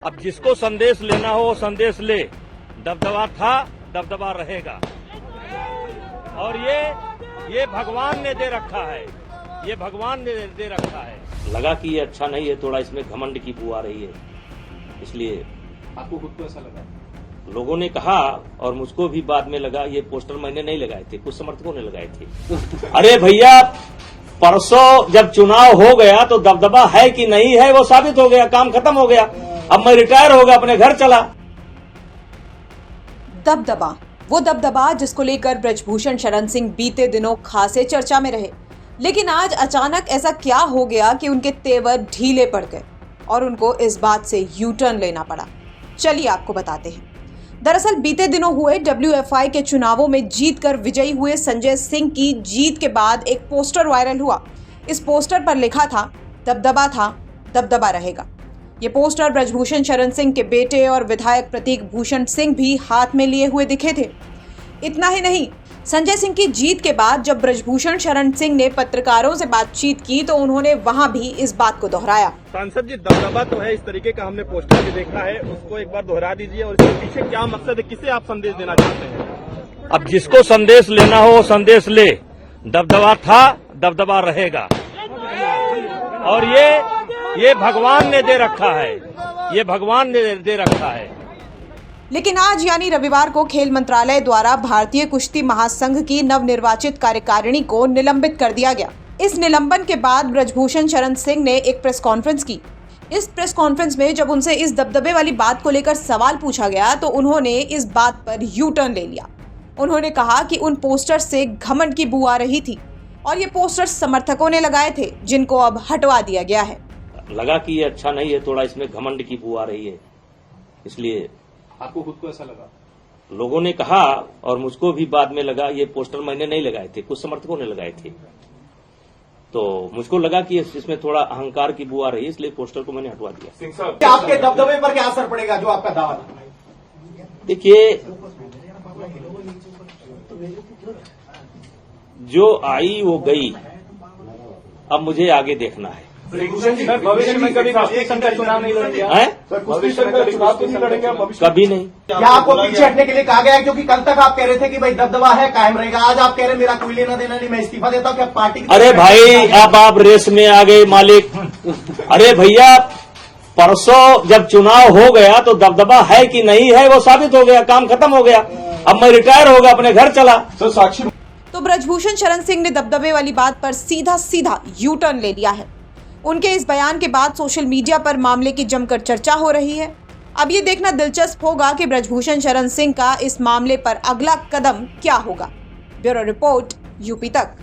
अब जिसको संदेश लेना हो वो संदेश ले। दबदबा था, दबदबा रहेगा। और ये भगवान ने दे रखा है, ये भगवान ने दे रखा है। लगा कि ये अच्छा नहीं है, थोड़ा इसमें घमंड की बू आ रही है, इसलिए। आपको खुद को ऐसा लगा? लोगों ने कहा और मुझको भी बाद में लगा। ये पोस्टर मैंने नहीं लगाए थे, कुछ समर्थकों ने लगाए थे। अरे भैया, परसों जब चुनाव हो गया तो दबदबा है कि नहीं है वो साबित हो गया, काम खत्म हो गया। अब मैं रिटायर हो गया, अपने घर चला। दबदबा, वो दबदबा जिसको लेकर ब्रजभूषण शरण सिंह बीते दिनों खासे चर्चा में रहे, लेकिन आज अचानक ऐसा क्या हो गया कि उनके तेवर ढीले पड़ गए और उनको इस बात से यू टर्न लेना पड़ा। चलिए आपको बताते हैं। दरअसल बीते दिनों हुए WFI के चुनावों में जीतकर विजयी हुए संजय सिंह की जीत के बाद एक पोस्टर वायरल हुआ। इस पोस्टर पर लिखा था, दबदबा था, दबदबा रहेगा। ये पोस्टर ब्रजभूषण शरण सिंह के बेटे और विधायक प्रतीक भूषण सिंह भी हाथ में लिए हुए दिखे थे। इतना ही नहीं, संजय सिंह की जीत के बाद जब ब्रजभूषण शरण सिंह ने पत्रकारों से बातचीत की तो उन्होंने वहां भी इस बात को दोहराया। सांसद जी, दबदबा तो है, इस तरीके का हमने पोस्टर भी देखा है, उसको एक बार दोहरा दीजिए और इसके पीछे क्या मकसद है, किसे आप संदेश देना चाहते हैं? अब जिसको संदेश लेना हो वो संदेश ले। दबदबा था, दबदबा रहेगा। और ये भगवान ने दे रखा है, ये भगवान ने दे रखा है। लेकिन आज यानी रविवार को खेल मंत्रालय द्वारा भारतीय कुश्ती महासंघ की नवनिर्वाचित कार्यकारिणी को निलंबित कर दिया गया। इस निलंबन के बाद ब्रजभूषण शरण सिंह ने एक प्रेस कॉन्फ्रेंस की। इस प्रेस कॉन्फ्रेंस में जब उनसे इस दबदबे वाली बात को लेकर सवाल पूछा गया तो उन्होंने इस बात पर यू टर्न ले लिया। उन्होंने कहा कि उन पोस्टर से घमंड की बू आ रही थी और ये पोस्टर समर्थकों ने लगाए थे, जिनको अब हटवा दिया गया है। लगा कि ये अच्छा नहीं है, थोड़ा इसमें घमंड की बू आ रही है, इसलिए। आपको खुद को ऐसा लगा? लोगों ने कहा और मुझको भी बाद में लगा। ये पोस्टर मैंने नहीं लगाए थे, कुछ समर्थकों ने लगाए थे। तो मुझको लगा कि इसमें थोड़ा अहंकार की बू आ रही है, इसलिए पोस्टर को मैंने हटवा दिया। सिंह साहब, आपके दबदबे पर क्या असर पड़ेगा, जो आपका दावा था? देखिए, जो आई वो गई, अब मुझे आगे देखना है। भविष्य में कभी कुश्ती संघ का चुनाव नहीं लड़ेंगे? भविष्य में कभी चुनाव तो नहीं लड़ेंगे? कभी नहीं। क्या आपको पीछे हटने के लिए कहा गया है? क्योंकि कल तक आप कह रहे थे कि भाई दबदबा है, कायम रहेगा। आज आप कह रहे हैं मेरा कोई लेना देना नहीं, मैं इस्तीफा देता हूं। क्या पार्टी? अरे भाई, अब आप रेस में आ गए मालिक। अरे भैया, परसों जब चुनाव हो गया तो दबदबा है कि नहीं है वो साबित हो गया, काम खत्म हो गया। अब मैं रिटायर हो गया, अपने घर चला। साक्षी। तो ब्रजभूषण शरण सिंह ने दबदबे वाली बात पर सीधा यू टर्न ले लिया है। उनके इस बयान के बाद सोशल मीडिया पर मामले की जमकर चर्चा हो रही है। अब ये देखना दिलचस्प होगा कि ब्रजभूषण शरण सिंह का इस मामले पर अगला कदम क्या होगा। ब्यूरो रिपोर्ट, यूपी तक।